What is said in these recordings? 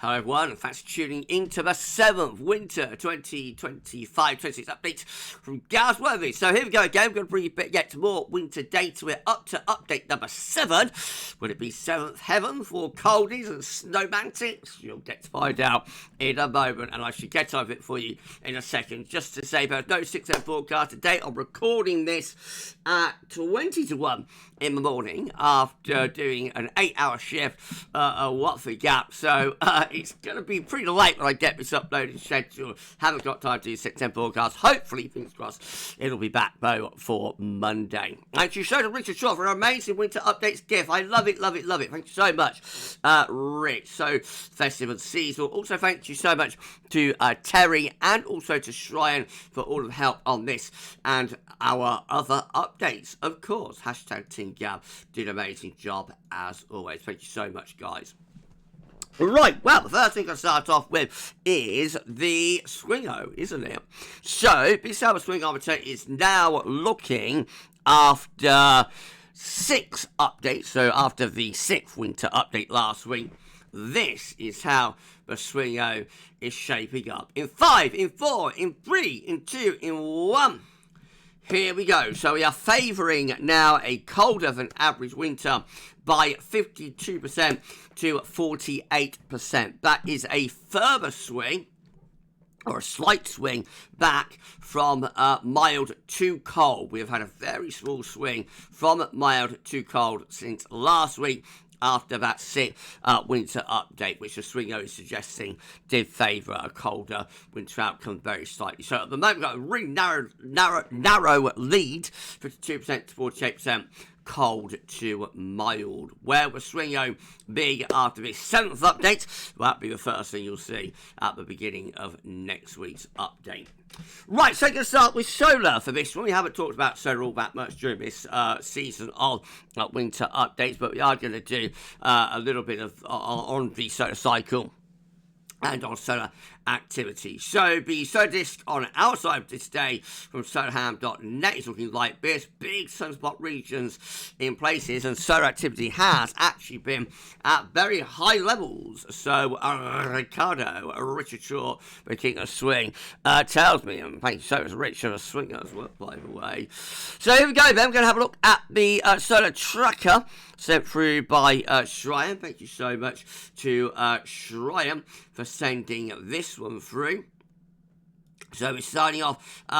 Hello everyone, and thanks for tuning into the 7th Winter 2025-26 update from GavsWeatherVids. So here we go again, we're going to bring you yet more winter data. We're up to update number 7. Will it be 7th heaven for coldies and snowmantics? You'll get to find out in a moment, and I should get over it for you in a second. Just to say, there's no 6 a.m. forecast today. I'm recording this at 20 to 1 in the morning after doing an 8-hour shift at Watford Gap. So it's going to be pretty late when I get this uploaded schedule. Haven't got time to do 6 a.m. forecast. Hopefully, fingers crossed, it'll be back though for Monday. Thank you so to Richard Shaw for an amazing winter updates gift. I love it, love it, love it. Thank you so much, Rich. So festive and seasonal. Also, thank you so much to Terry and also to Shryan for all of the help on this and our other updates. Of course, hashtag Team Gav did an amazing job as always. Thank you so much, guys. Right, well, the first thing I start off with is the swingo, isn't it? So, the summer swingometer is now looking after 6 updates. So, after the 6th winter update last week, this is how the swingo is shaping up. In 5, in 4, in 3, in 2, in 1. Here we go. So we are favouring now a colder than average winter by 52% to 48%. That is a further swing, or a slight swing, back from mild to cold. We have had a very small swing from mild to cold since last week, after that 6th winter update, which the swingo is suggesting did favour a colder winter outcome very slightly. So at the moment, we've got a really narrow lead, 52% to 48%. Cold to mild. Where will swingo be after this 7th update? That'll be the first thing you'll see at the beginning of next week's update. Right, so I'm going to start with solar for this one. We haven't talked about solar all that much during this season of winter updates, but we are going to do a little bit of on the solar cycle and on solar activity. So the solar disk on our side of this day from solarham.net is looking like this. Big sunspot regions in places, and solar activity has actually been at very high levels. So Richard Shaw, the king of swing, tells me, and thank you so much, Richard, a swinger as well, by the way. So here we go then, we're going to have a look at the solar tracker sent through by Shryan. Thank you so much to Shryan for sending this one through. So we're starting off we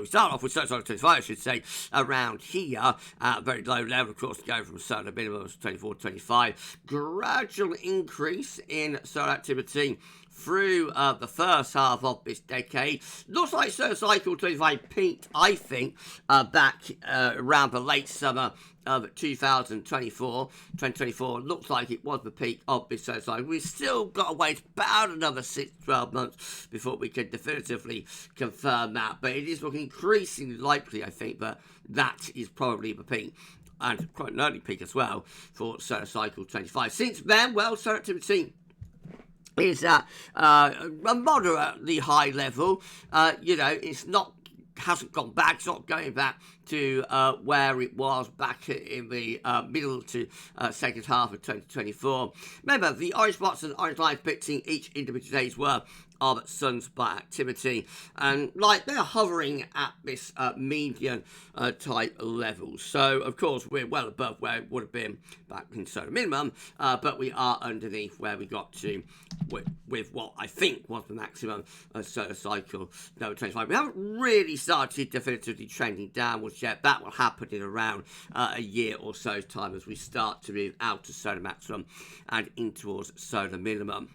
start off with solar 25, I should say, around here, very low level, of course, going from solar minimum of 24 to 25. Gradual increase in solar activity through the first half of this decade. Looks like solar cycle 25 peaked, I think, back around the late summer of 2024. 2024 looks like it was the peak of this solar cycle. We've still got to wait about another 6 to 12 months before we can definitively confirm that. But it is looking increasingly likely, I think, that that is probably the peak, and quite an early peak as well for solar cycle 25. Since then, well, solar activity is at a moderately high level. It's not, hasn't gone back, it's not going back to where it was back in the middle to second half of 2024. Remember, the orange spots and orange lines depicting each individual day's worth of sunspot activity, and like they're hovering at this median type level. So of course we're well above where it would have been back in solar minimum, but we are underneath where we got to with what I think was the maximum solar cycle number 25. We haven't really started definitively trending downwards yet. That will happen in around a year or so's time as we start to move out of solar maximum and in towards solar minimum.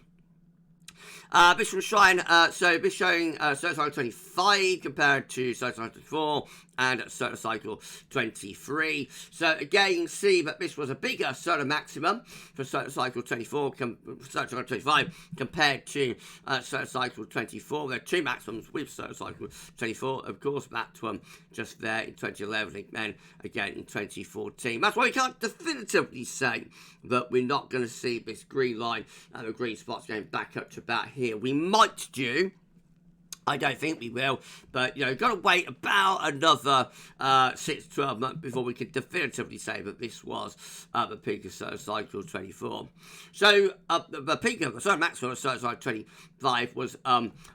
This will shine, so this showing solar cycle 25 compared to solar cycle 24 and solar cycle 23. So again, you can see that this was a bigger solar maximum for solar cycle 24, solar cycle 25 compared to solar cycle 24. There are 2 maximums with solar cycle 24. Of course, that one just there in 2011 and then again in 2014. That's why we can't definitively say that we're not going to see this green line and the green spots going back up to about here. We might do I don't think we will, but, got to wait about another 6 to 12 months before we can definitively say that this was the peak of solar cycle 24. So, the peak of the solar maximum of solar cycle 25 was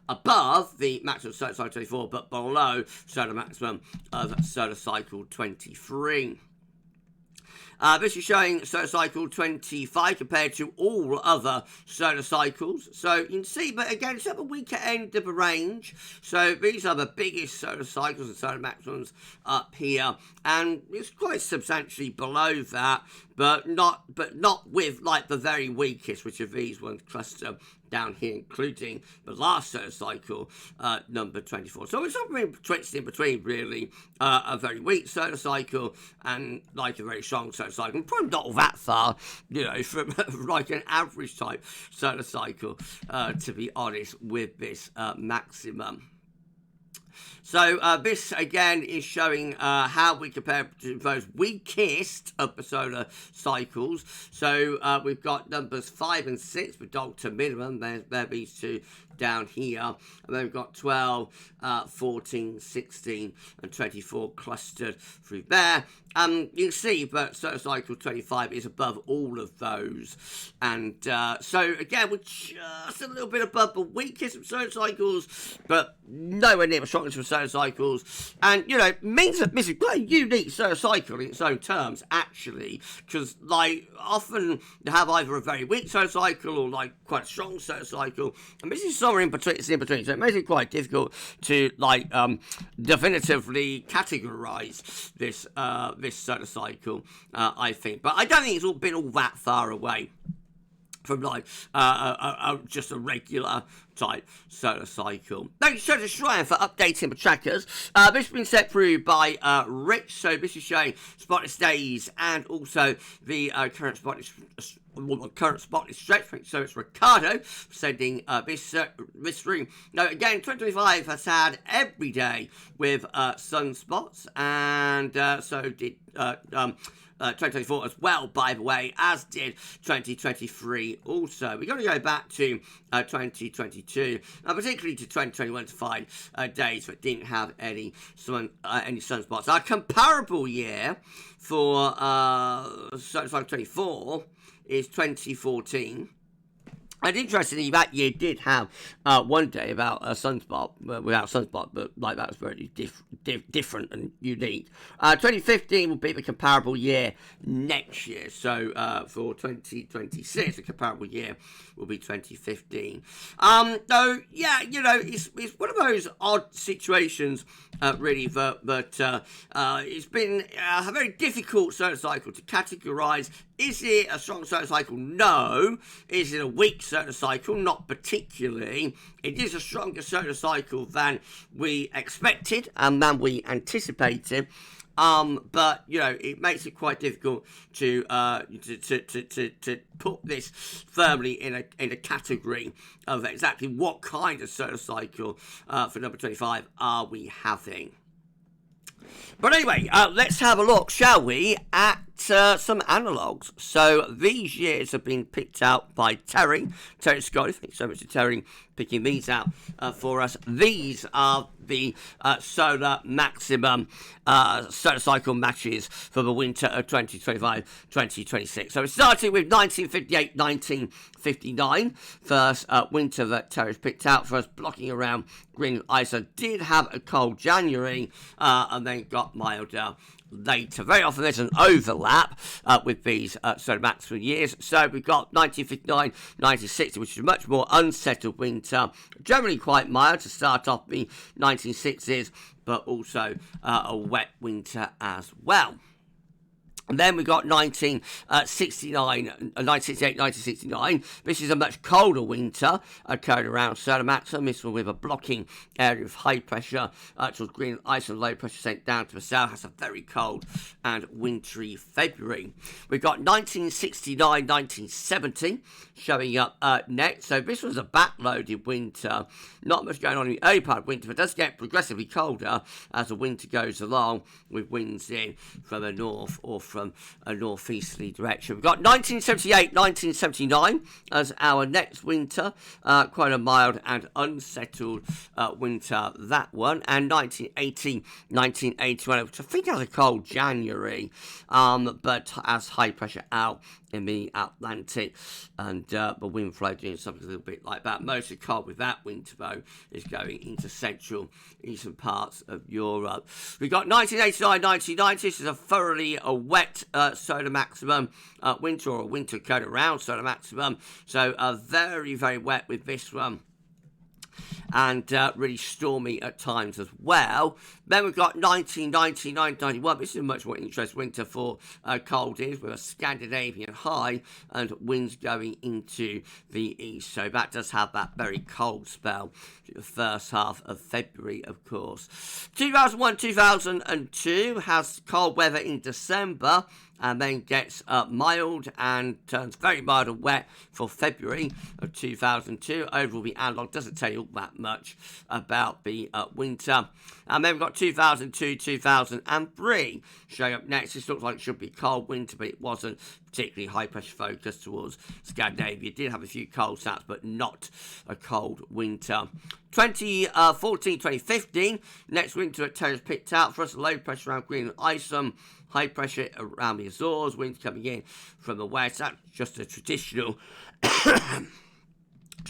above the maximum of solar cycle 24, but below solar maximum of solar cycle 23. This is showing solar cycle 25 compared to all other solar cycles. So you can see, but again, it's at the weaker end of the range. So these are the biggest solar cycles and solar maximums up here. And it's quite substantially below that, but not with like the very weakest, which are these ones cluster down here, including the last solar cycle, number 24. So it's somewhere in between, really, a very weak solar cycle and like a very strong solar cycle. Probably not all that far, from like an average type solar cycle, to be honest, with this maximum. So this, again, is showing how we compare to those weakest of the solar cycles. So we've got numbers 5 and 6 with dog to minimum. They're these two down here. And then we've got 12, 14, 16, and 24 clustered through there. You can see that solar cycle 25 is above all of those. And so, again, we're just a little bit above the weakest of solar cycles, but nowhere near the strongest of solar cycles. And, means that this is quite a unique solar cycle in its own terms, actually, because, like, often you have either a very weak solar cycle or, like, quite a strong solar cycle, and this is somewhere in between. It's in between, so it makes it quite difficult to, like, definitively categorize this this solar cycle, I think. But I don't think it's all been all that far away from like just a regular type solar cycle. Thanks to Shrine for updating the trackers. This has been set through by Rich, so this is showing spotless days and also the current spotless stretch. So it's Ricardo sending this through. Now again, 2025 has had every day with sunspots, and so did 2024 as well, by the way, as did 2023 also. We're going to go back to 2022, particularly to 2021 to find days that didn't have any sunspots. Our comparable year for Solar Cycle 24 is 2014. And interestingly, that year did have one day without a sunspot, but like that was very different and unique. 2015 will be the comparable year next year. So for 2026, the comparable year will be 2015. So yeah, it's one of those odd situations, really, that it's been a very difficult solar cycle to categorise. Is it a strong solar cycle? No. Is it a weak solar cycle? Not particularly. It is a stronger solar cycle than we expected and than we anticipated. But it makes it quite difficult to put this firmly in a category of exactly what kind of solar cycle for number 25 are we having. But anyway, let's have a look, shall we, at some analogues. So these years have been picked out by Terry Scott. Thanks so much to Terry picking these out for us. These are the solar maximum solar cycle matches for the winter of 2025-2026. So we're starting with 1958-1959, first winter that Terry's picked out for us, blocking around Greenland Iceland. Did have a cold January and then got milder later. Very often there's an overlap with these solar maximum years. So we've got 1959-1960, which is a much more unsettled winter, generally quite mild to start off the 1960s, but also a wet winter as well. And then we got 1968-1969. This is a much colder winter occurring around solar maximum. This one with a blocking area of high pressure towards Greenland Iceland, low pressure sent down to the south. Has a very cold and wintry February. We've got 1969-1970 showing up next. So this was a backloaded winter. Not much going on in the early part of winter, but it does get progressively colder as the winter goes along, with winds in from the north or from a northeasterly direction. We've got 1978, 1979 as our next winter. Quite a mild and unsettled winter, that one. And 1980, 1981, which I think has a cold January, but has high pressure out in the Atlantic, and the wind flow doing something a little bit like that. Mostly cold with that winter, though, is going into central eastern parts of Europe. We've got 1989, 1990. This is a thoroughly wet solar maximum winter, or a winter code around solar maximum. So very, very wet with this one. And really stormy at times as well. Then we've got 1990, 1991. This is a much more interesting winter for cold ears, with a Scandinavian high and winds going into the east. So that does have that very cold spell through the first half of February, of course. 2001, 2002 has cold weather in December, and then gets mild and turns very mild and wet for February of 2002. Overall, the analog doesn't tell you all that much about the winter. And then we've got 2002, 2003 showing up next. This looks like it should be cold winter, but it wasn't particularly high pressure focused towards Scandinavia. It did have a few cold snaps, but not a cold winter. 2014, 2015, next winter at Terrace picked out for us, low pressure around Greenland, Iceland, high pressure around the Azores, winds coming in from the west. That's just a traditional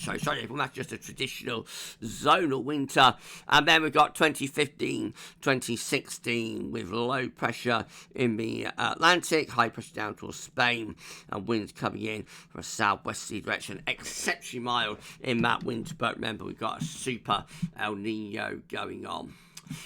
that's just a traditional zonal winter. And then we've got 2015, 2016 with low pressure in the Atlantic, high pressure down towards Spain, and winds coming in from a southwesterly direction, exceptionally mild in that winter. But remember, we've got a super El Nino going on.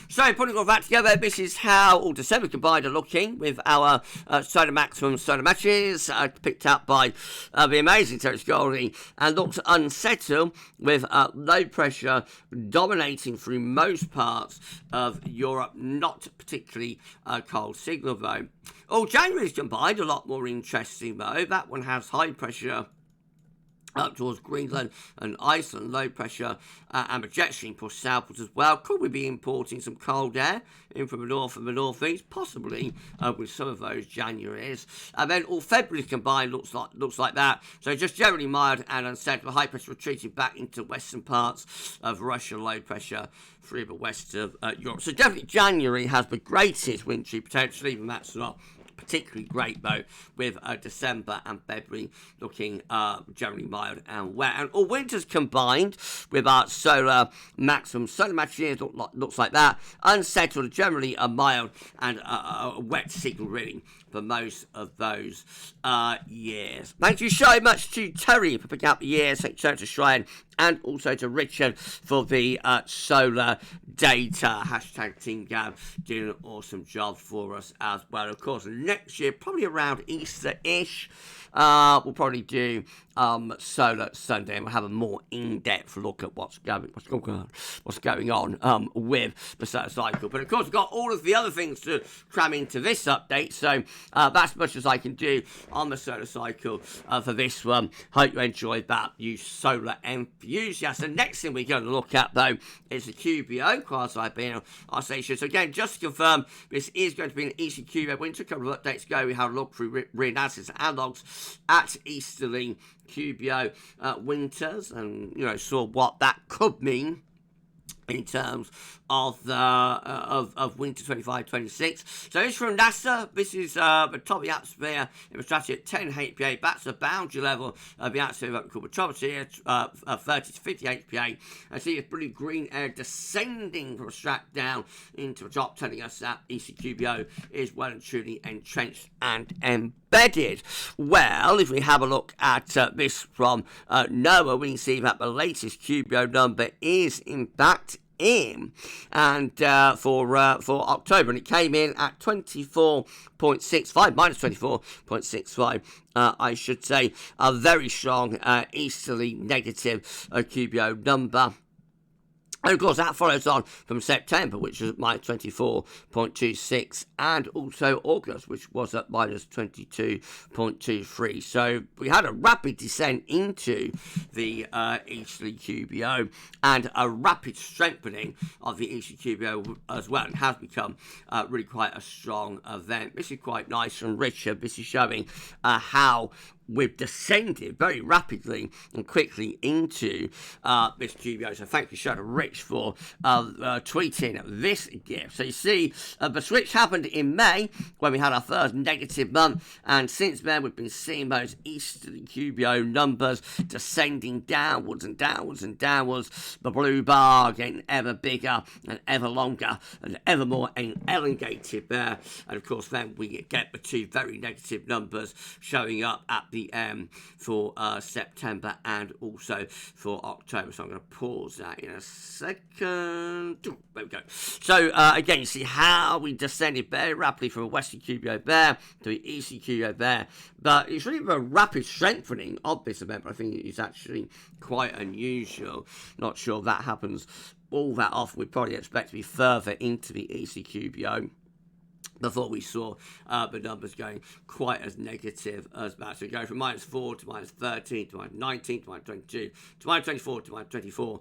So, putting all that together, this is how all December combined are looking with our solar maximum solar matches picked up by the amazing Terence Goldie, and looks unsettled with low pressure dominating through most parts of Europe. Not particularly cold signal, though. All January's combined, a lot more interesting, though. That one has high pressure up towards Greenland and Iceland, low pressure and projection pushed southwards as well. Could we be importing some cold air in from the north and the northeast? Possibly with some of those Januaries. And then all February combined looks like that. So just generally mild and unsettled. High pressure retreating back into western parts of Russia, low pressure through the west of Europe. So definitely January has the greatest wintry potential, even that's not particularly great, though, with December and February looking generally mild and wet. And all winters combined with our solar maximum solar match years looks like that. Unsettled, generally a mild and a wet signal reading for most of those years. Thank you so much to Terry for picking up the years, to Shrine, and also to Richard for the solar data. Hashtag Team Gav doing an awesome job for us as well. Of course, next year, probably around Easter-ish, we'll probably do Solar Sunday, and we'll have a more in-depth look at what's going on with the solar cycle. But of course, we've got all of the other things to cram into this update, so that's as much as I can do on the solar cycle for this one. Hope you enjoyed that, you solar enthusiasts. The next thing we're going to look at, though, is the QBO, quasi-binary oscillation. So again, just to confirm, this is going to be an easy QBO winter. A couple of updates ago, we had a look through reanalysis analogs at easterly QBO winters, and saw what that could mean in terms of the of winter 25-26. So it's from NASA. This is the top of the atmosphere in the stratosphere at 10 HPA. That's the boundary level of the atmosphere of the troposphere, 30 to 50 HPA. I see it's blue green air descending from a strat down into the top, telling us that ECQBO is well and truly entrenched and embedded. Well, if we have a look at this from NOAA, we can see that the latest QBO number is in fact in, and for October, and it came in at 24.65, minus 24.65, I should say, a very strong easterly negative QBO number. And of course, that follows on from September, which was at -24.26, and also August, which was at -22.23. So we had a rapid descent into the easterly QBO and a rapid strengthening of the easterly QBO as well. It has become really quite a strong event. This is quite nice and rich. This is showing how we've descended very rapidly and quickly into this QBO. So thank you, Shadow Rich, for tweeting this gift. So you see, the switch happened in May when we had our first negative month, and since then we've been seeing those easterly QBO numbers descending downwards and downwards and downwards. The blue bar getting ever bigger and ever longer and ever more elongated there. And of course, then we get the two very negative numbers showing up at the end for September and also for October. So I'm going to pause that in a second. There we go. So again, you see how we descended very rapidly from a western QBO there to the eastern QBO there. But it's really a rapid strengthening of this event, but I think it's actually quite unusual. Not sure if that happens all that often. We'd probably expect to be further into the eastern QBO before we saw the numbers going quite as negative as that. So we go from -4 to -13 to -19 to -22 to -24 to -24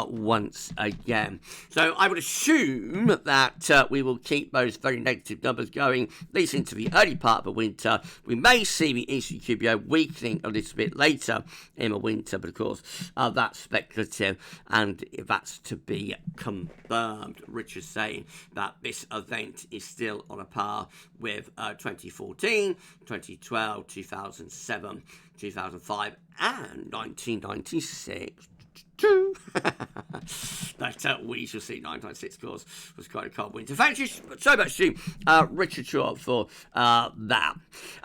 once again. So I would assume that we will keep those very negative numbers going, at least into the early part of the winter. We may see the eastern QBO weakening a little bit later in the winter, but of course that's speculative, and that's to be confirmed. Richard's saying that this event is still on a par with 2014, 2012, 2007, 2005, and 1996. But we shall see. 1996, of course, was quite a cold winter. Thank you so much to Richard Shaw for that.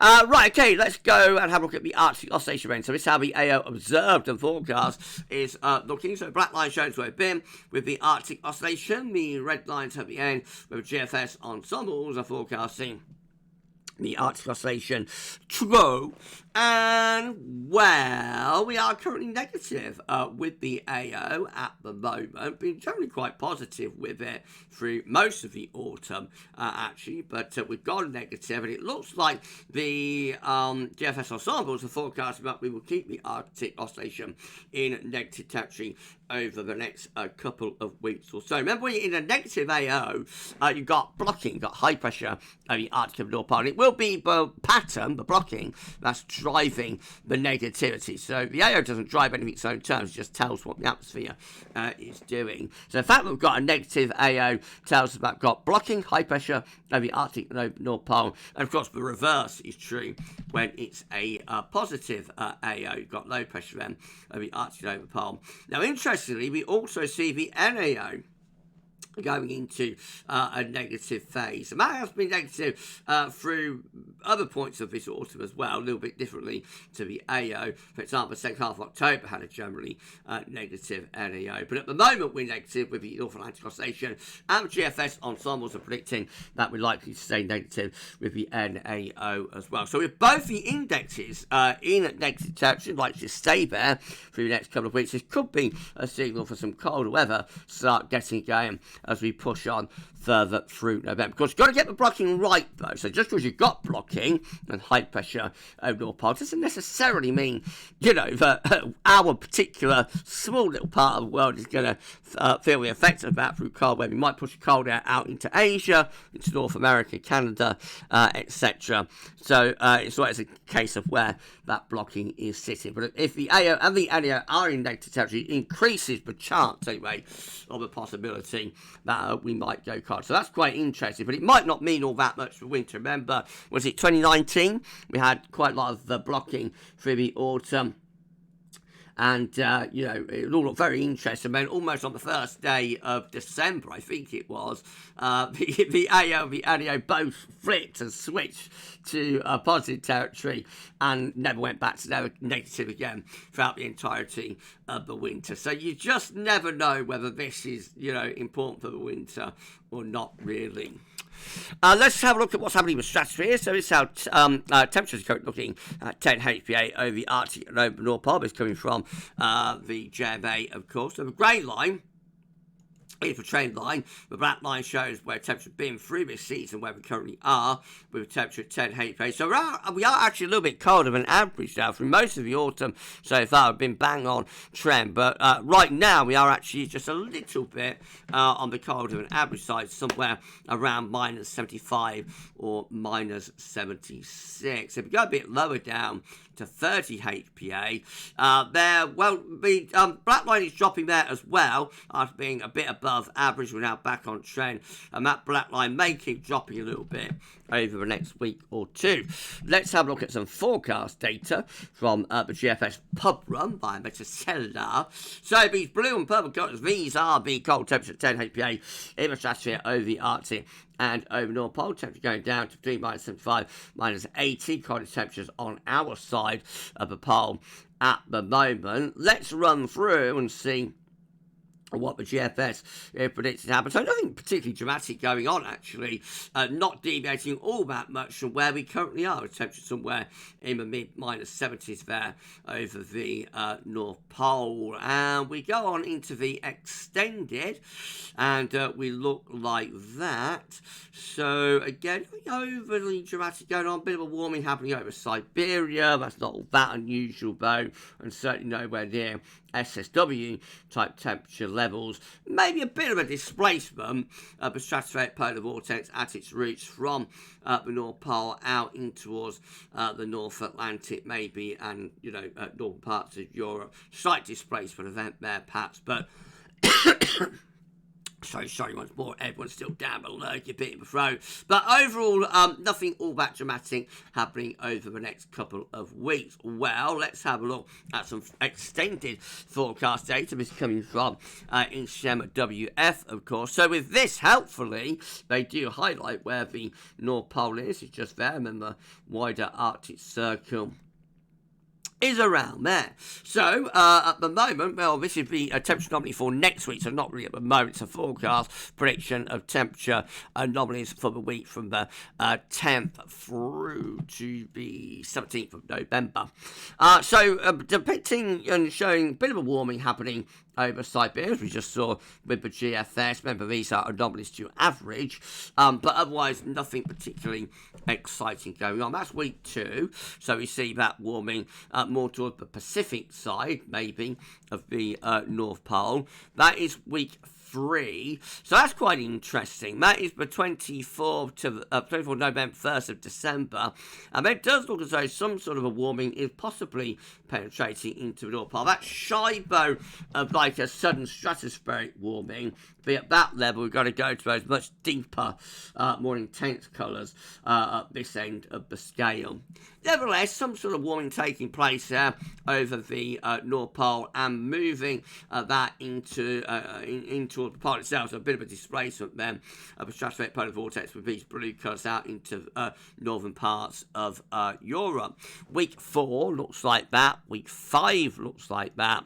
Right, okay, let's go and have a look at the Arctic oscillation range. So this is how the AO observed and forecast is looking. So black line shows where we've been with the Arctic oscillation. The red lines at the end with GFS ensembles are forecasting the Arctic oscillation true, and well, we are currently negative with the AO at the moment. Been generally quite positive with it through most of the autumn, actually, but we've gone negative, and it looks like the GFS ensembles are forecasting that we will keep the Arctic oscillation in negative territory over the next couple of weeks or so. Remember, when you're in a negative AO, you've got blocking, you've got high pressure over the Arctic and North Pole, and it will be the pattern, the blocking, that's driving the negativity. So the AO doesn't drive anything its own terms, it just tells what the atmosphere is doing. So the fact that we've got a negative AO tells us that we've got blocking, high pressure over the Arctic and over North Pole. And of course, the reverse is true when it's a positive AO. You've got low pressure then over the Arctic and over the Pole. Now, interestingly, we also see the NAO going into a negative phase. And that has been negative through other points of this autumn as well, a little bit differently to the AO. For example, the second half of October had a generally negative NAO. But at the moment, we're negative with the North Atlantic oscillation, and GFS ensembles are predicting that we're likely to stay negative with the NAO as well. So with both the indexes in negative territory, likely to stay there through the next couple of weeks, this could be a signal for some colder weather to start getting going as we push on further through November. Because you've got to get the blocking right, though. So just because you've got blocking and high pressure over North Pole doesn't necessarily mean, you know, that our particular small little part of the world is going to feel the effects of that through cold weather. We might push the cold air out into Asia, into North America, Canada, etc. So it's always a case of where that blocking is sitting. But if the AO and the NAO are in negative territory, it increases the chance, anyway, of a possibility that we might go cold. So that's quite interesting, but it might not mean all that much for winter. Remember, was it 2019? We had quite a lot of blocking through the autumn. And, you know, it all looked very interesting. Then almost on the first day of December, I think it was, the AO and the NAO both flipped and switched to positive territory and never went back to negative again throughout the entirety of the winter. So you just never know whether this is, you know, important for the winter or not really. Let's have a look at what's happening with Stratosphere. So it's how temperatures are currently looking at 10 HPA over the Arctic and over the North Pole. It's coming from the JMA, of course. So the grey line If a trend line, the black line shows where temperature has been through this season, where we currently are, with a temperature at 10 HPA. So we are actually a little bit colder than average now through most of the autumn so far. We've been bang on trend, but right now we are actually just a little bit on the colder than average side, somewhere around minus 75 or minus 76. If we go a bit lower down to 30 HPA, the black line is dropping there as well after being a bit above average. We're now back on trend, and that black line may keep dropping a little bit over the next week or two. Let's have a look at some forecast data from the GFS pub run by Metacellular. So these blue and purple colours, these are the cold temperature at 10 HPA in the stratosphere over the Arctic and over North Pole. Temperature going down to between minus 75, minus 80. Coldest temperatures on our side of the pole at the moment. Let's run through and see what the GFS predicted to happen. So nothing particularly dramatic going on, actually. Not deviating all that much from where we currently are. With temperature somewhere in the mid-minus 70s there over the North Pole. And we go on into the extended, and we look like that. So, again, nothing overly dramatic going on. Bit of a warming happening over Siberia. That's not all that unusual, though, and certainly nowhere near SSW type temperature levels. Maybe a bit of a displacement of the stratospheric polar vortex at its roots from the North Pole out in towards the North Atlantic, maybe, and northern parts of Europe. Slight displacement event there, perhaps, but sorry once more, everyone's still down, but lurky bit in the throat. But overall, nothing all that dramatic happening over the next couple of weeks. Well, let's have a look at some extended forecast data. This is coming from GWF, of course. So with this, helpfully, they do highlight where the North Pole is. It's just there, and then the wider Arctic Circle is around there. So, at the moment, well, this is the temperature anomaly for next week, so not really at the moment. It's a forecast prediction of temperature anomalies for the week from the 10th through to the 17th of November. Depicting and showing a bit of a warming happening over Siberia, as we just saw with the GFS. Remember, these are anomalies to average, but otherwise nothing particularly exciting going on. That's week 2, so we see that warming more towards the Pacific side, maybe, of the North Pole. That is week 3, so that's quite interesting. That is the 24th to 24th November, 1st of December, and it does look as though some sort of a warming is possibly penetrating into the North Pole. That's shy, though, of like a sudden stratospheric warming. But at that level, we've got to go to those much deeper, more intense colours at this end of the scale. Nevertheless, some sort of warming taking place there over the North Pole and moving that into the pole itself. So a bit of a displacement then of a stratospheric polar vortex with these blue colours out into northern parts of Europe. Week 4 looks like that. Week 5 looks like that.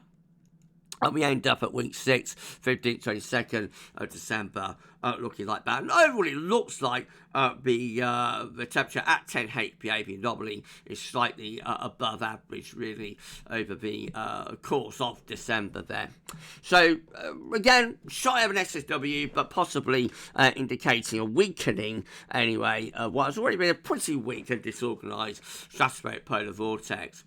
And we end up at week 6, 15th, 22nd of December, looking like that. And overall, it looks like the temperature at 10 HPA, the anomaly, is slightly above average, really, over the course of December there. So, again, shy of an SSW, but possibly indicating a weakening, anyway, what has already been a pretty weak and disorganised stratospheric polar vortex.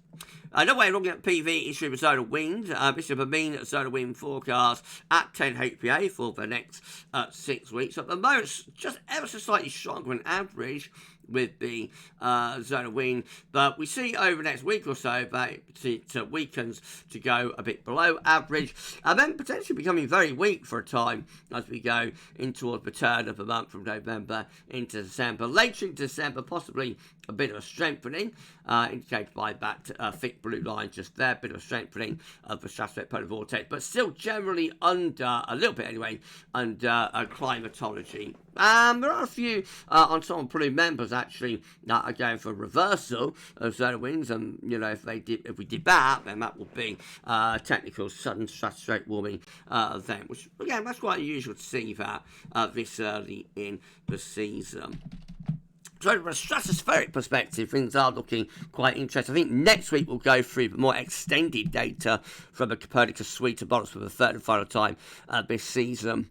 Another way of looking at PV is through the zonal wind. This is the mean zonal wind forecast at 10 HPA for the next 6 weeks. At the moment, it's just ever so slightly stronger than average with the zonal wind, but we see over the next week or so that it weakens to go a bit below average, and then potentially becoming very weak for a time as we go in towards the turn of the month from November into December. Later in December, possibly a bit of a strengthening, indicated by that thick blue line just there, a bit of a strengthening of the stratospheric polar vortex, but still generally under, a little bit anyway, under climatology. There are a few ensemble blue members actually that are going for reversal of zonal winds, and if we did that, then that would be technical sudden stratospheric warming event, which again that's quite unusual to see that this early in the season. So from a stratospheric perspective, things are looking quite interesting. I think next week we'll go through more extended data from the Copernicus suite of models for the third and final time this season.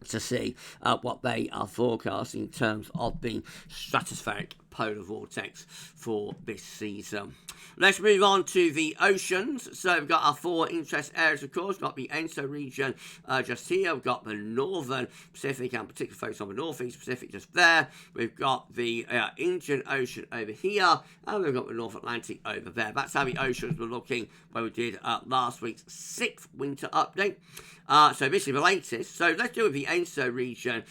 to see what they are forecasting in terms of the stratospheric polar vortex for this season. Let's move on to the oceans. So we've got our 4 interest areas, of course. We've got the ENSO region just here. We've got the northern Pacific, and particularly focus on the northeast Pacific just there. We've got the Indian Ocean over here, and we've got the North Atlantic over there. That's how the oceans were looking when we did last week's 6th winter update. So this is the latest. So let's do with the ENSO region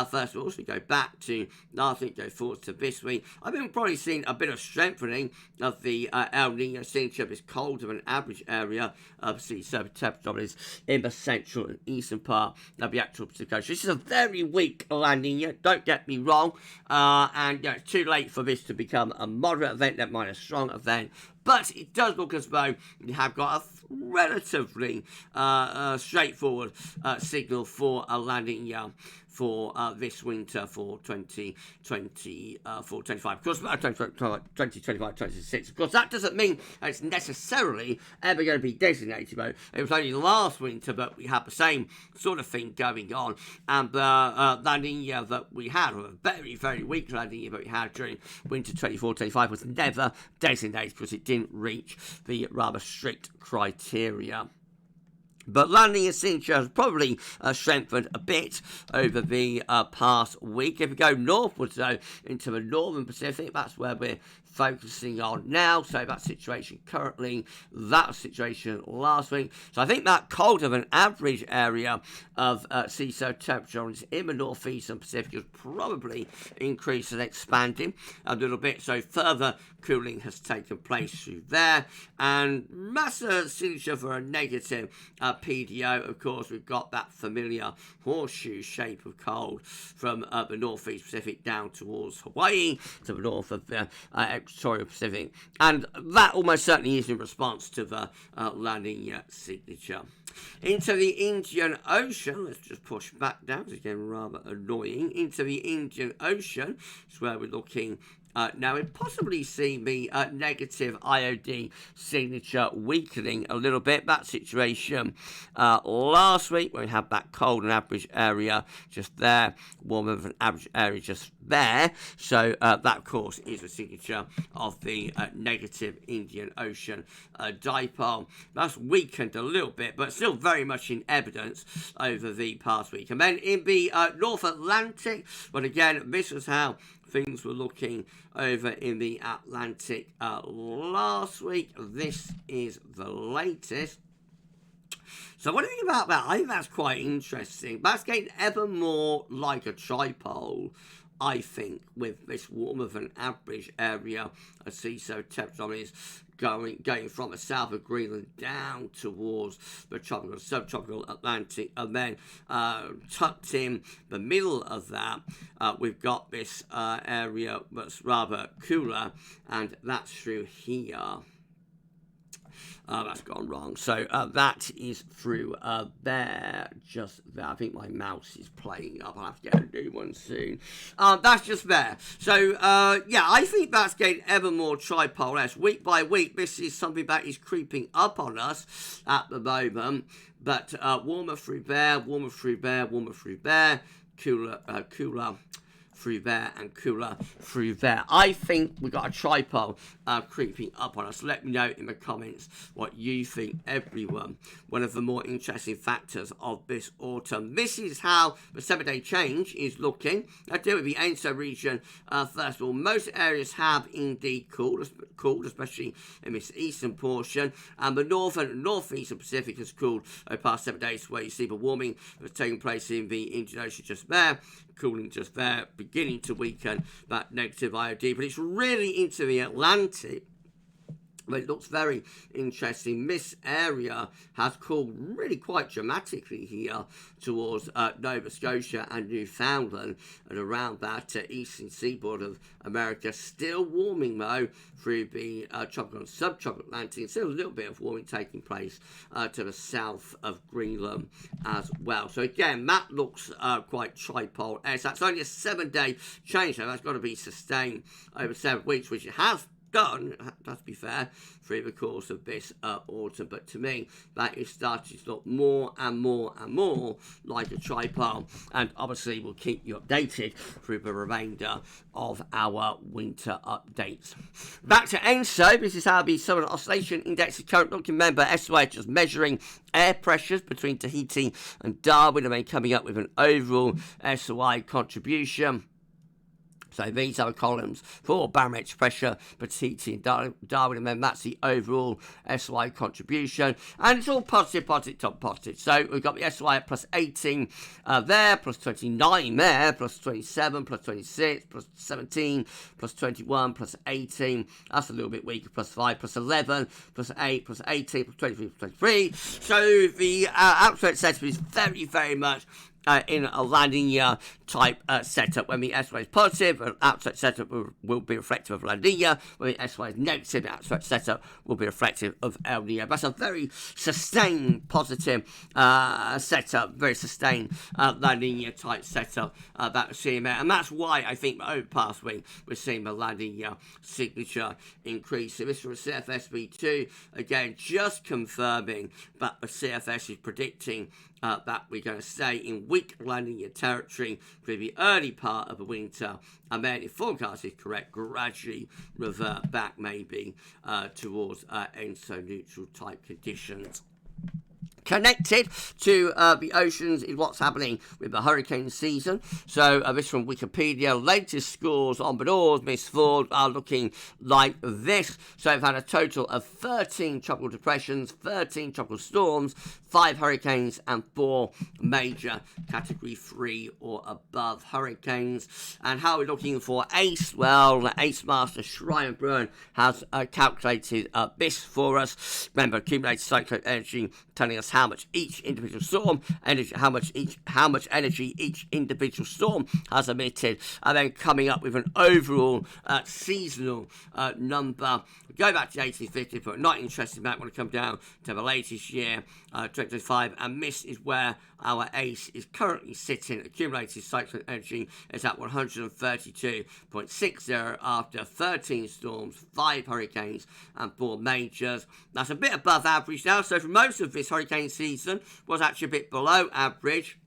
first of all. So we go back to last week, go forward to this week. I've been probably seeing a bit of strengthening of the El Nino signature, this colder than average area of sea surface temperatures in the central and eastern part of the actual Pacific Ocean. This is a very weak La Nina, don't get me wrong, and it's too late for this to become a moderate event, never mind a strong event. But it does look as though you have got a relatively straightforward signal for a La Nina for this winter for 2025. Of course, 2025, 26. Of course, that doesn't mean it's necessarily ever going to be designated, though. It was only last winter that we had the same sort of thing going on, and the La Nina that we had, or a very, very weak La Nina that we had during winter 24-25, was never designated because it didn't reach the rather strict criteria. But La Nina signature has probably strengthened a bit over the past week. If we go northwards, though, into the northern Pacific, that's where we're focusing on now. So that situation currently, that situation last week. So I think that colder than average area of sea surface temperature in the northeastern Pacific is probably increased and expanding a little bit. So further cooling has taken place through there. And massive signature for a negative PDO. Of course, we've got that familiar horseshoe shape of cold from the northeast Pacific down towards Hawaii to the north of the Equatorial Pacific, and that almost certainly is in response to the La Nina signature. Into the Indian Ocean, let's just push back down, it's again rather annoying. Into the Indian Ocean is where we're looking now. We possibly see the negative IOD signature weakening a little bit. That situation last week, when we had that cold and average area just there, warmer than average area just there. So that, of course, is the signature of the negative Indian Ocean dipole. That's weakened a little bit, but still very much in evidence over the past week. And then in the North Atlantic, but again, this was how things were looking over in the Atlantic last week. This is the latest. So what do you think about that? I think that's quite interesting. That's getting ever more like a tripole, I think, with this warmer than average area of sea surface temperature going from the south of Greenland down towards the tropical, subtropical Atlantic, and then tucked in the middle of that, we've got this area that's rather cooler, and that's through here. That's gone wrong. So that is through there, just there. I think my mouse is playing up. I'll have to get a new one soon. That's just there. So, yeah, I think that's getting ever more tripole-esque. Week by week, this is something that is creeping up on us at the moment. But warmer through there, warmer through there, warmer through there, cooler through there, and cooler through there. I think we've got a tripole creeping up on us. Let me know in the comments what you think, everyone. One of the more interesting factors of this autumn. This is how the 7-day change is looking. I deal with the ENSO region first of all. Most areas have indeed cooled, especially in this eastern portion, and the northern and northeastern Pacific has cooled over the past 7 days, where you see the warming that's taking place in the Indian Ocean just there, cooling just there, beginning to weaken that negative IOD. But it's really into the Atlantic. But it looks very interesting. This area has cooled really quite dramatically here towards Nova Scotia and Newfoundland, and around that eastern seaboard of America. Still warming, though, through the tropical and subtropical Atlantic. Still a little bit of warming taking place to the south of Greenland as well. So again, that looks quite tripole-esque. That's only a 7-day change, so that's got to be sustained over 7 weeks, which it has done, let's be fair, through the course of this autumn. But to me, that is starting to look more and more and more like a tripole. And obviously, we'll keep you updated through the remainder of our winter updates. Back to ENSO. This is how the Southern Oscillation Index is currently looking. Remember, SOI just measuring air pressures between Tahiti and Darwin, and then coming up with an overall SOI contribution. So these are the columns for barometric pressure, Tahiti and Darwin, and then that's the overall SOI contribution. And it's all positive, positive, top positive. So we've got the SOI at plus 18 there, plus 29 there, plus 27, plus 26, plus 17, plus 21, plus 18. That's a little bit weaker, plus 5, plus 11, plus 8, plus 18, plus 23, plus 23. So the output setup is very, very much in a La Nina type setup. When the SY is positive, an outside setup will be reflective of La Nina. When the SY is negative, the outside setup will be reflective of El Nino. That's a very sustained positive setup, very sustained La Nina type setup that we're seeing there. And that's why I think over the past week we're seeing the La Nina signature increase. So this from CFSV2, again, just confirming that the CFS is predicting that we're going to stay in weak La Nina territory for the early part of the winter, and then, if forecast is correct, gradually revert back maybe towards ENSO neutral type conditions. Connected to the oceans is what's happening with the hurricane season. So this from Wikipedia. Latest scores on the doors, Miss Ford, are looking like this. So we've had a total of 13 tropical depressions, 13 tropical storms, 5 hurricanes, and 4 major Category 3 or above hurricanes. And how are we looking for ACE? Well, the ACE Master Schreier Bruin has calculated this for us. Remember, accumulated cyclone energy telling us how much each individual storm energy, how much energy each individual storm has emitted, and then coming up with an overall seasonal number. Go back to 1850, but not interested in that. Want to come down to the latest year, 2025, and this is where our ACE is currently sitting. Accumulated cyclone energy is at 132.60 after 13 storms, 5 hurricanes, and 4 majors. That's a bit above average now. So for most of this hurricane season was actually a bit below average.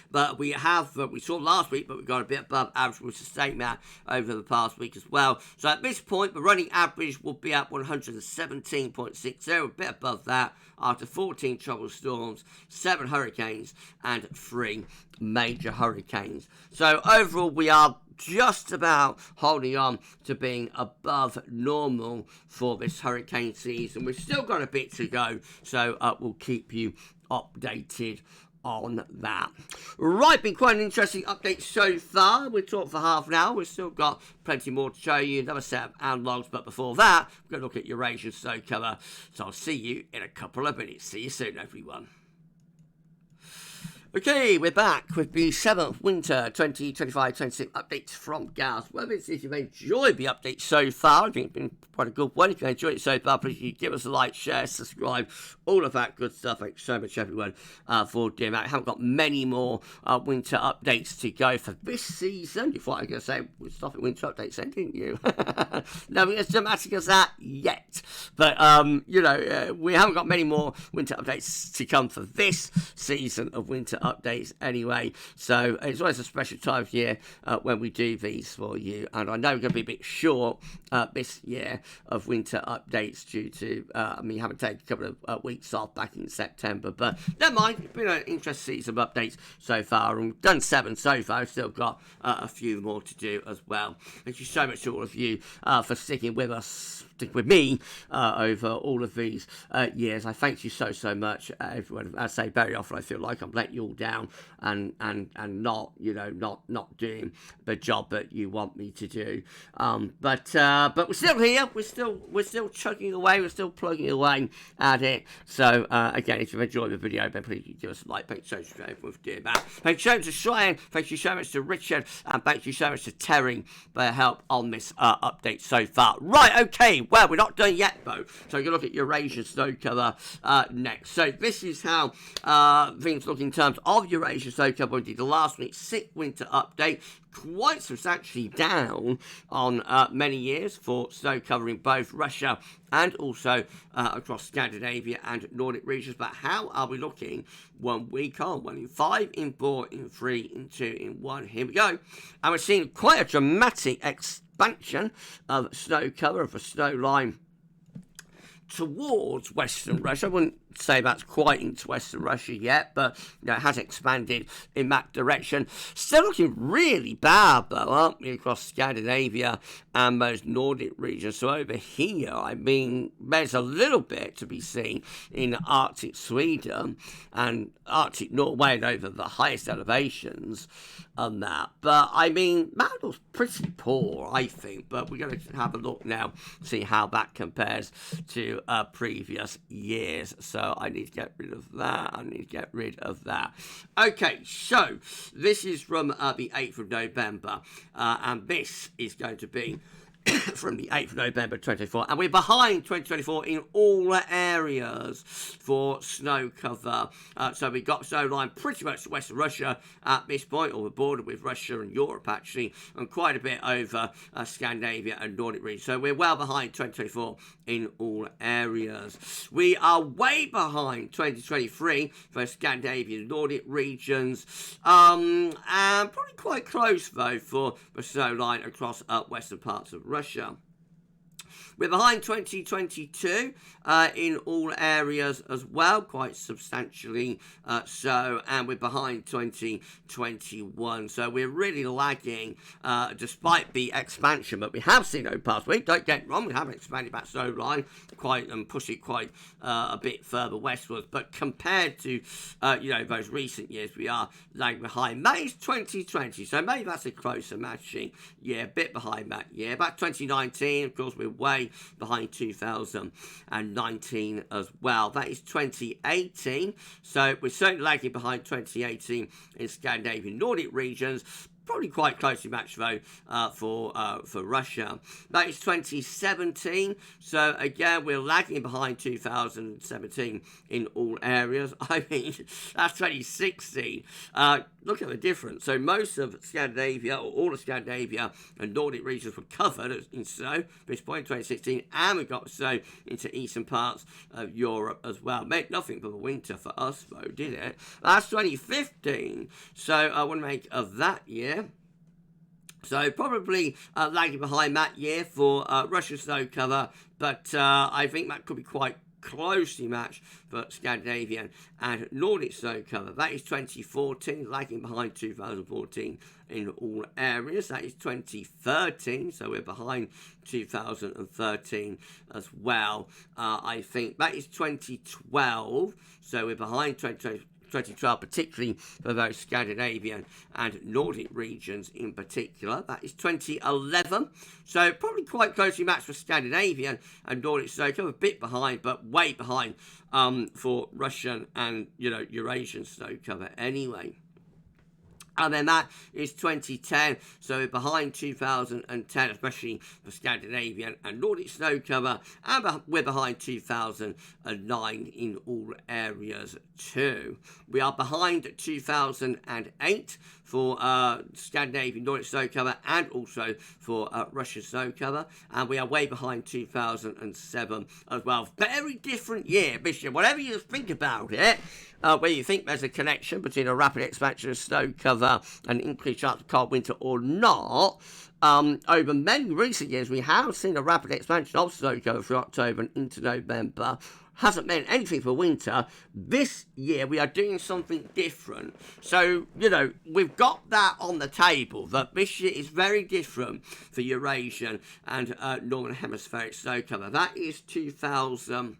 But we saw last week, but we got a bit above average. We'll sustain that over the past week as well. So at this point, the running average will be at 117.60, a bit above that, after 14 tropical storms, 7 hurricanes, and 3 major hurricanes. So overall, we are just about holding on to being above normal for this hurricane season. We've still got a bit to go, so we'll keep you updated on that. Right, been quite an interesting update so far. We've talked for half an hour. We've still got plenty more to show you, another set of analogs, but before that, we're going to look at Eurasian snow cover. So I'll see you in a couple of minutes. See you soon, everyone. Okay, we're back with the 7th Winter 2025-26 update from GavsWeatherVids. If you've enjoyed the update so far, I think it's been quite a good one. If you've enjoyed it so far, please give us a like, share, subscribe, all of that good stuff. Thanks so much, everyone, for doing that. I haven't got many more winter updates to go for this season. You thought I was going to say, we'll stop at winter updates then, didn't you? Nothing as dramatic as that yet. But, we haven't got many more winter updates to come for this season of winter updates anyway, so it's always a special time of year when we do these for you, and I know we're going to be a bit short this year of winter updates due to having taken a couple of weeks off back in September, but never mind. It's been an interesting season of updates so far, and we've done 7 so far. We've still got a few more to do as well. Thank you so much to all of you for sticking with us, with me over all of these years. I thank you so much, everyone. I say very often I feel like I'm letting you all down and not doing the job that you want me to do. But we're still here. We're still chugging away. We're still plugging away at it. So again, if you've enjoyed the video, then please give us a like. Thank you so much for everyone for doing that. Thank you so much to Cheyenne. Thank you so much to Richard, and thank you so much to Terry for their help on this update so far. Right, okay. Well, we're not done yet, though. So we're going to look at Eurasian snow cover next. So this is how things look in terms of Eurasian snow cover. We did the last week's 6th winter update. Quite substantially down on many years for snow covering both Russia and also across Scandinavia and Nordic regions. But how are we looking 1 week on? 1 in 5, in 4, in 3, in 2, in 1. Here we go. And we're seeing quite a dramatic expansion of snow cover, of a snow line towards Western Russia. I wouldn't say that's quite into Western Russia yet, but it has expanded in that direction. Still looking really bad, though, aren't we, across Scandinavia and those Nordic regions. So over here, I mean, there's a little bit to be seen in Arctic Sweden and Arctic Norway and over the highest elevations on that. But, I mean, that looks pretty poor, I think. But we're going to have a look now, see how that compares to previous years. So I need to get rid of that. Okay, so this is from the 8th of November, and this is going to be from the 8th of November 2024, and we're behind 2024 in all areas for snow cover. So we've got snow line pretty much to Western Russia at this point, or the border with Russia and Europe actually, and quite a bit over Scandinavia and Nordic regions. So we're well behind 2024 in all areas. We are way behind 2023 for Scandinavian Nordic regions, and probably quite close though for the snow line across western parts of Russia. We're behind 2022 in all areas as well, quite substantially so, and we're behind 2021. So we're really lagging despite the expansion that we have seen over the past week. Don't get me wrong, we haven't expanded that snow line quite and pushed it quite a bit further westwards, but compared to those recent years, we are lagging behind. May's 2020, so maybe that's a closer matching. Yeah, a bit behind that year. Back 2019, of course, we're way behind 2019 as well. That is 2018, so we're certainly lagging behind 2018 in Scandinavian Nordic regions. Probably quite closely matched though for Russia. That is 2017. So again, we're lagging behind 2017 in all areas. I mean, that's 2016. Look at the difference. So most of Scandinavia, or all of Scandinavia and Nordic regions were covered in snow at this point in 2016, and we got snow into eastern parts of Europe as well. Made nothing but a winter for us though, did it? That's 2015. So I want to make of that year. So probably lagging behind that year for Russian snow cover, but I think that could be quite closely matched for Scandinavian and Nordic snow cover. That is 2014, lagging behind 2014 in all areas. That is 2013, so we're behind 2013 as well. I think that is 2012, so we're behind 2012, particularly for those Scandinavian and Nordic regions in particular. That is 2011, so probably quite closely matched for Scandinavian and Nordic snow cover, a bit behind, but way behind for Russian and Eurasian snow cover anyway. And then that is 2010, so we're behind 2010, especially for Scandinavian and Nordic snow cover, and we're behind 2009 in all areas too. We are behind 2008 for Scandinavian Nordic snow cover and also for Russian snow cover, and we are way behind 2007 as well. Very different year this year, whatever you think about it. Where you think there's a connection between a rapid expansion of snow cover and increased chance of cold winter or not, over many recent years we have seen a rapid expansion of snow cover through October and into November. Hasn't meant anything for winter. This year we are doing something different. So, we've got that on the table, that this year is very different for Eurasian and Northern Hemispheric snow cover. That is 2000.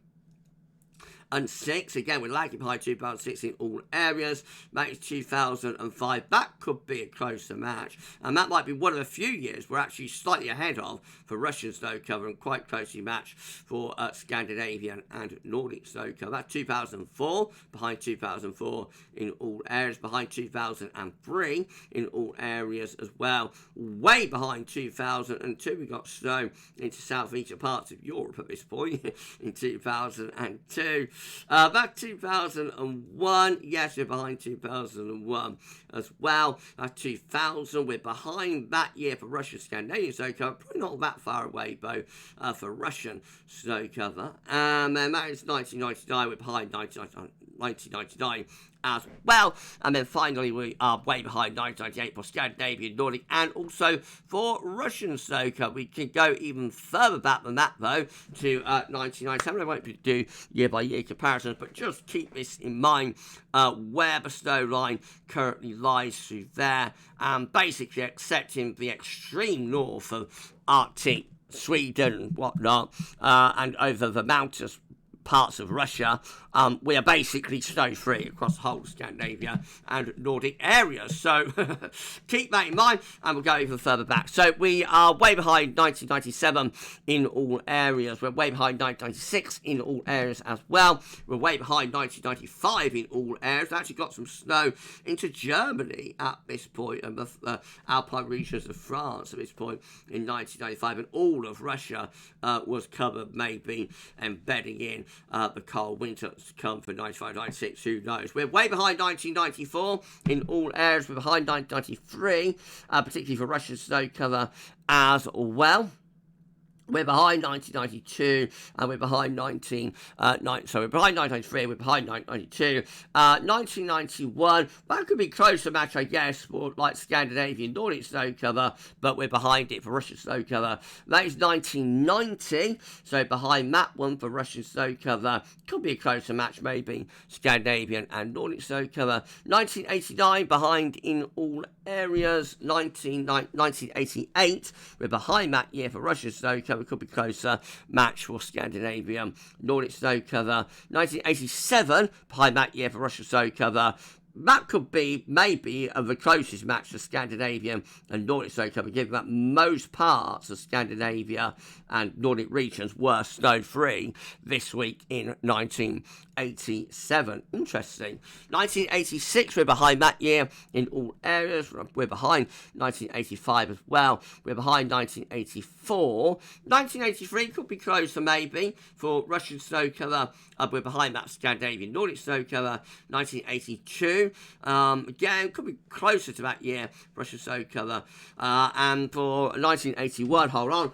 2006. Again, we're lagging behind 2006 in all areas. That is 2005. That could be a closer match. And that might be one of the few years we're actually slightly ahead of for Russian snow cover and quite closely matched for Scandinavian and Nordic snow cover. That's 2004, behind 2004 in all areas, behind 2003 in all areas as well. Way behind 2002, we got snow into southeastern parts of Europe at this point in 2002. About 2001, yes, we're behind 2001 as well. 2000, we're behind that year for Russian Scandinavian snow cover. Probably not that far away, though, for Russian snow cover. And then that is 1999, we're behind 1999 as well. And then finally, we are way behind 1998 for Scandinavian, Nordic, and also for Russian snow cover. We can go even further back than that, though, to 1997. I won't do year-by-year comparisons, but just keep this in mind, where the snow line currently lies through there, and basically accepting the extreme north of Arctic, Sweden and whatnot, and over the mountains parts of Russia, we are basically snow-free across the whole Scandinavia and Nordic areas. So keep that in mind, and we'll go even further back. So we are way behind 1997 in all areas. We're way behind 1996 in all areas as well. We're way behind 1995 in all areas. We actually got some snow into Germany at this point, and the Alpine regions of France at this point in 1995, and all of Russia was covered, maybe embedding in the cold winter to come for 95, 96, who knows. We're way behind 1994 in all areas. We're behind 1993, particularly for Russian snow cover as well. We're behind 1992, and we're behind so we're behind 1993, we're behind 1992. 1991, that could be closer match, I guess, for like Scandinavian Nordic snow cover, but we're behind it for Russian snow cover. That is 1990, so behind that one for Russian snow cover. Could be a closer match, maybe Scandinavian and Nordic snow cover. 1989, behind in all areas. 1988, we're behind that year for Russian snow cover. Could be closer match for Scandinavian Nordic snow cover. 1987, behind that year for Russian snow cover. That could be maybe the closest match to Scandinavian and Nordic snow cover, given that most parts of Scandinavia and Nordic regions were snow-free this week in 1987. Interesting. 1986, we're behind that year in all areas. We're behind 1985 as well. We're behind 1984. 1983 could be closer, maybe, for Russian snow cover. We're behind that Scandinavian Nordic snow cover. 1982. Again, could be closer to that year, Russian snow cover. And for 1981, hold on.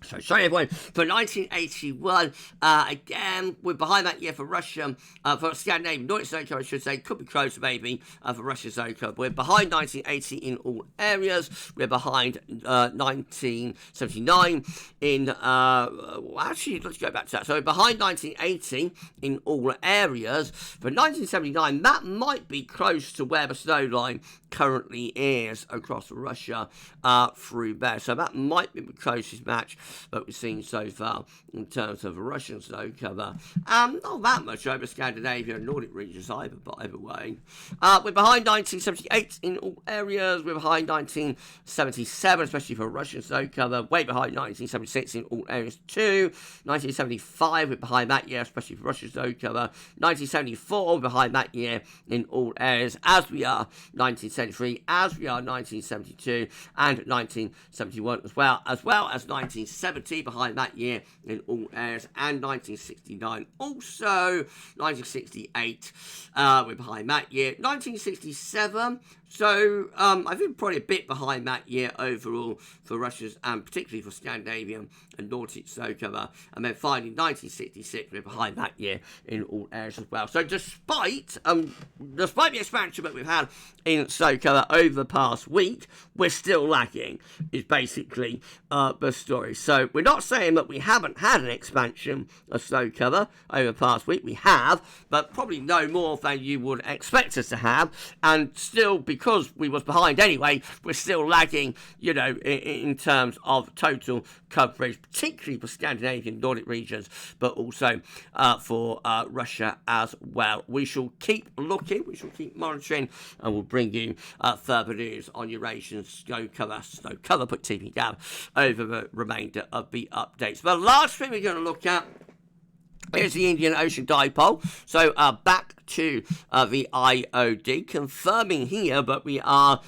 So, sorry everyone, for 1981, again, we're behind that year for Russia, for Scandinavian Nordic snow cover, I should say, could be closer maybe, for Russian snow cover. We're behind 1980 in all areas. We're behind 1979 in, actually, let's go back to that. So we're behind 1980 in all areas. For 1979, that might be close to where the snow line currently is across Russia through there. So that might be the closest match that we've seen so far in terms of Russian snow cover. Not that much over Scandinavia and Nordic regions either, but either way. We're behind 1978 in all areas. We're behind 1977, especially for Russian snow cover. Way behind 1976 in all areas too. 1975, we're behind that year, especially for Russian snow cover. 1974, we're behind that year in all areas, as we are 1973, as we are 1972 and 1971 as well as 1970 behind that year in all areas, and 1969 also. 1968, we're behind that year. 1967, so I think probably a bit behind that year overall for Russia's, and particularly for Scandinavian and Nordic snow cover. And then finally 1966, we're behind that year in all areas as well. So despite the expansion that we've had in snow cover over the past week, we're still lagging, is basically the story. So So we're not saying that we haven't had an expansion of snow cover over the past week. We have, but probably no more than you would expect us to have. And still, because we was behind anyway, we're still lagging, you know, in terms of total coverage, particularly for Scandinavian Nordic regions, but also for Russia as well. We shall keep looking, we shall keep monitoring, and we'll bring you further news on Eurasian snow cover, put TP down, over the remainder of the updates. The last thing we're going to look at is the Indian Ocean Dipole. So back to the IOD, confirming here that we are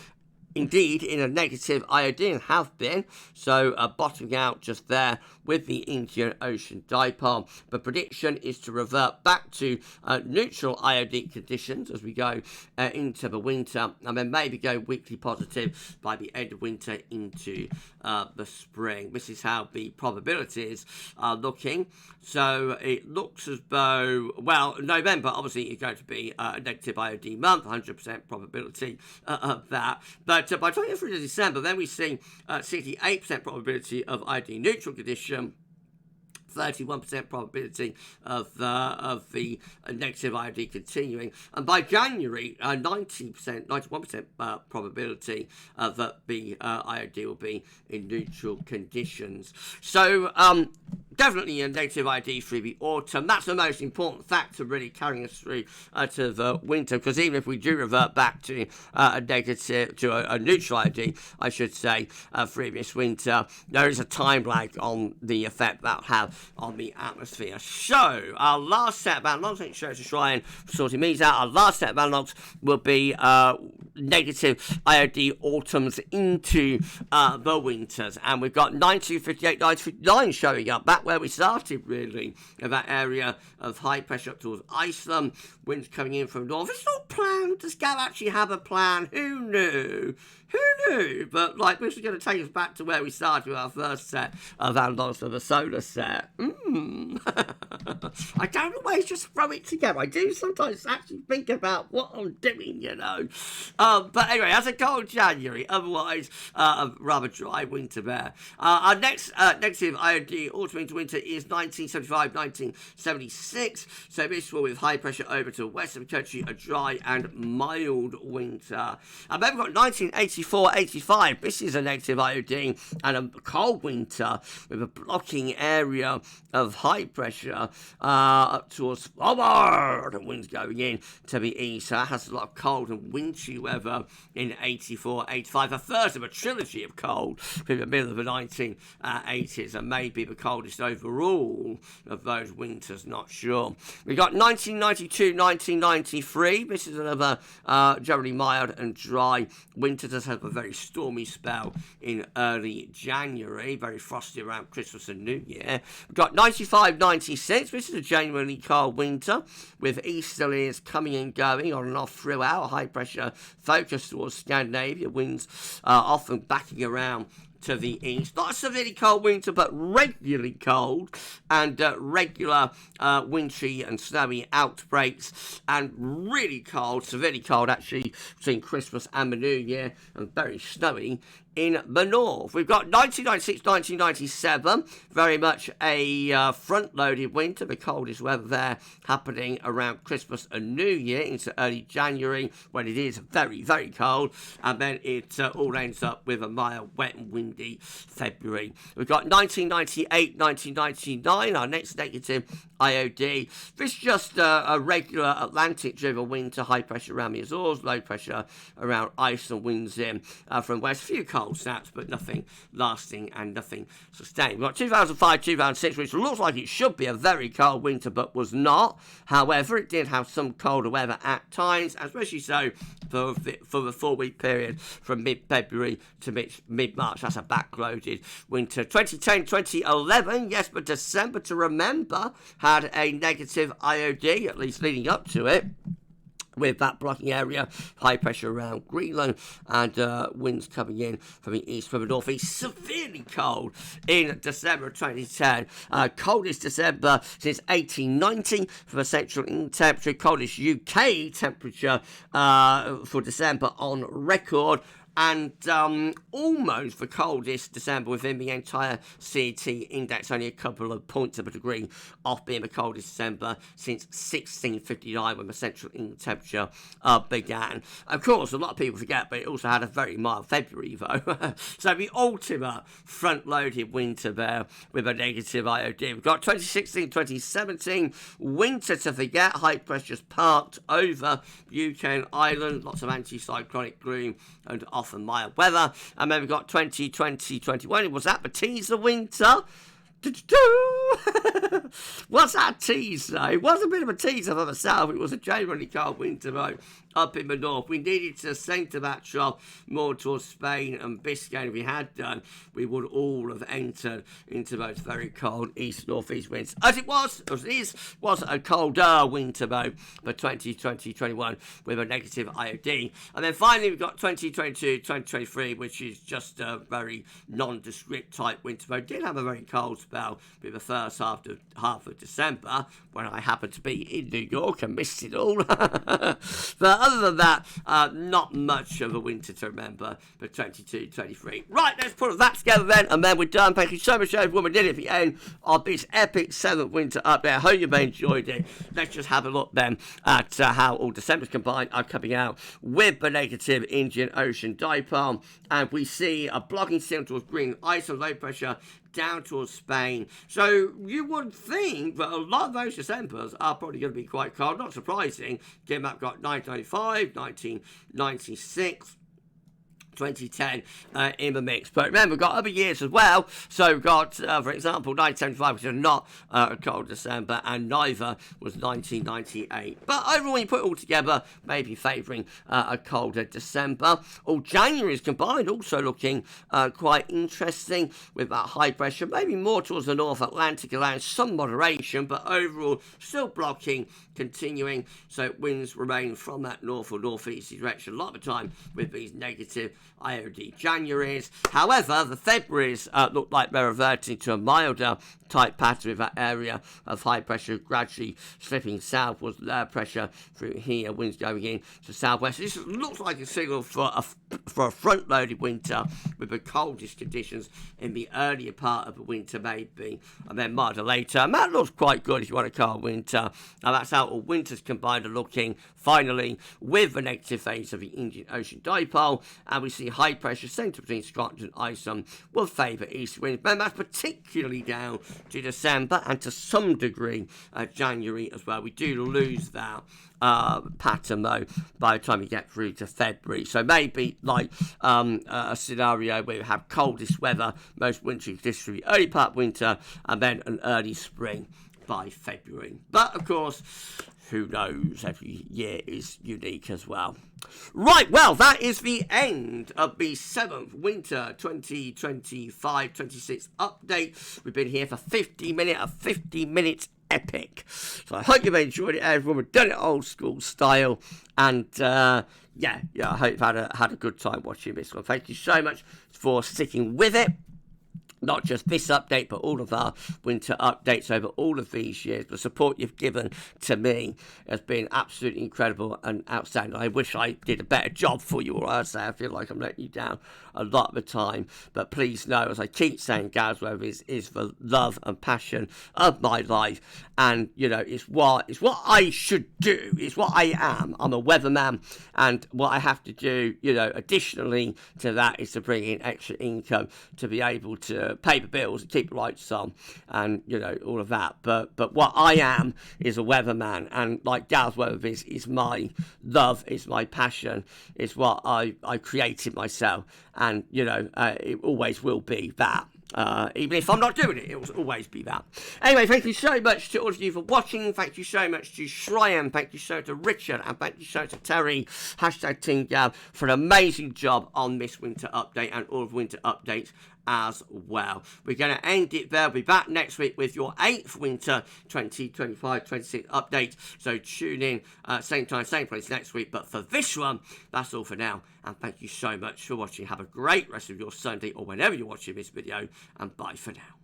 indeed in a negative IOD and have been, so bottoming out just there with the Indian Ocean Dipole. The prediction is to revert back to neutral IOD conditions as we go into the winter, and then maybe go weekly positive by the end of winter into the spring. This is how the probabilities are looking. So it looks as though, well, November obviously is going to be a negative IOD month, 100% probability of that. But by 23rd of December, then we see 68% probability of IOD neutral condition, 31% probability of the negative IOD continuing, and by January, 91% probability that the IOD will be in neutral conditions. So definitely a negative IOD through the autumn. That's the most important factor really carrying us through to the winter, because even if we do revert back to a negative, to a neutral IOD, I should say, through this winter, there is a time lag on the effect that will have on the atmosphere. So our last set of analogs, thanks to try and sorting these out, our last set of analogs will be negative IOD autumns into the winters, and we've got 9258, 9259 showing up back where we started, really, in that area of high pressure up towards Iceland, winds coming in from north. It's not planned. Does Gav actually have a plan? Who knew? Who knew? But like, this is going to take us back to where we started with our first set of analogs of the solar set. I don't always just throw it together. I do sometimes actually think about what I'm doing, you know. But anyway, as a cold January, otherwise a rather dry winter there. Our next negative IOD autumn into winter is 1975, 1976. So this will, with high pressure over to the west of the country, a dry and mild winter. And then we've got 1984, 85. This is a negative IOD and a cold winter with a blocking area of high pressure up towards forward, and winds going in to the east. So that has a lot of cold and wintry weather in 84, 85. The first of a trilogy of cold in the middle of the 1980s, and maybe the coldest overall of those winters, not sure. We've got 1992, 1993. This is another generally mild and dry winter. Does have a very stormy spell in early January, very frosty around Christmas and New Year. We've got 95, 96. This is a genuinely cold winter with easterlies coming and going on and off throughout. High pressure focus towards Scandinavia, winds often backing around to the east. Not a severely cold winter, but regularly cold, and regular wintry and snowy outbreaks, and really cold, severely cold actually, between Christmas and the New Year, and very snowy in the north. We've got 1996, 1997, very much a front-loaded winter, the coldest weather there happening around Christmas and New Year into early January, when it is very, very cold, and then it all ends up with a mild, wet and windy February. We've got 1998, 1999, our next negative IOD. This is just a regular Atlantic-driven winter, high pressure around the Azores, low pressure around Iceland, winds in from west, few cold snaps, but nothing lasting and nothing sustained. We've got 2005, 2006, which looks like it should be a very cold winter, but was not. However, it did have some colder weather at times, especially so for the 4-week period from mid-February to mid-March. That's a backloaded winter. 2010, 2011, yes, but December to remember had a negative IOD, at least leading up to it, with that blocking area, high pressure around Greenland, and winds coming in from the east, from the northeast. Severely cold in December of 2010. Coldest December since 1890 for the central temperature. Coldest UK temperature for December on record. and almost the coldest December within the entire CET index, only a couple of points of a degree off being the coldest December since 1659 when the central England temperature began. Of course, a lot of people forget, but it also had a very mild February though. So the ultimate front-loaded winter there with a negative IOD. We've got 2016-2017 winter to forget. High pressure's parked over UK and Ireland. Lots of anti-cyclonic gloom and often mild weather. And then we've got 2020-21. Was that the teaser winter? What's that teaser? It was a bit of a teaser for myself. It was a genuinely cold winter though up in the north. We needed to centre that trough more towards Spain and Biscay. If we had done, we would all have entered into those very cold east-northeast winds. As it was a colder winter though for 2020-21 with a negative IOD. And then finally we've got 2022-2023, which is just a very nondescript type winter though. Did have a very cold spell with the first half of December when I happened to be in New York and missed it all. But other than that, not much of a winter to remember for 22-23. Right, let's put that together then, and then we're done. Thank you so much, everyone. We did it at the end of this epic 7th winter update. I hope you enjoyed it. Let's just have a look then at how all Decembers combined are coming out with the negative Indian Ocean dipole. And we see a blocking signal towards green ice and low pressure down towards Spain. So you would think that a lot of those Decembers are probably going to be quite cold. Not surprising, given that we've got 1995, 1996, 2010 in the mix. But remember, we've got other years as well. So we've got, for example, 1975, which is not a cold December, and neither was 1998. But overall, when you put it all together, maybe favouring a colder December. All January's combined, also looking quite interesting with that high pressure, maybe more towards the North Atlantic, allowing some moderation, but overall still blocking, continuing. So winds remain from that north or northeast direction a lot of the time with these negative IOD Januaries. However, the Februaries look like they're reverting to a milder type pattern with that area of high pressure gradually slipping southwards, low pressure through here, winds going in to southwest. This looks like a signal for a front-loaded winter with the coldest conditions in the earlier part of the winter maybe, and then milder later. And that looks quite good if you want a cold winter. And that's how all winters combined are looking finally with the negative phase of the Indian Ocean dipole, and we see high pressure centre between Scotland and Iceland will favour east winds. And that's particularly down to December and to some degree January as well. We do lose that pattern though by the time we get through to February. So maybe like a scenario where we have coldest weather, most wintry conditions through the early part of winter, and then an early spring by February. But of course, who knows, every year is unique as well. Right, well, that is the end of the 7th Winter 2025-26 update. We've been here for 50 minutes epic. So I hope you've enjoyed it, everyone. We've done it old school style. And yeah, I hope you've had a good time watching this one. Thank you so much for sticking with it. Not just this update, but all of our winter updates over all of these years. The support you've given to me has been absolutely incredible and outstanding. I wish I did a better job for you, or I say I feel like I'm letting you down a lot of the time. But please know, as I keep saying, GavsWeatherVids is the love and passion of my life. And, you know, it's what I should do. It's what I am. I'm a weatherman. And what I have to do, you know, additionally to that is to bring in extra income to be able to pay the bills and keep the lights on and, you know, all of that. But what I am is a weatherman, and like GavsWeatherVids is my love, it's my passion, it's what I created myself, and, you know, it always will be that. Even if I'm not doing it, it will always be that. Anyway, thank you so much to all of you for watching. Thank you so much to Shryan. Thank you so much to Richard. And thank you so much to Terry, #TeamGav, for an amazing job on this winter update and all of winter updates as well. We're going to end it there. We'll be back next week with your 8th Winter 2025-26 update. So tune in, same time, same place next week. But for this one, that's all for now. And thank you so much for watching. Have a great rest of your Sunday or whenever you're watching this video. And bye for now.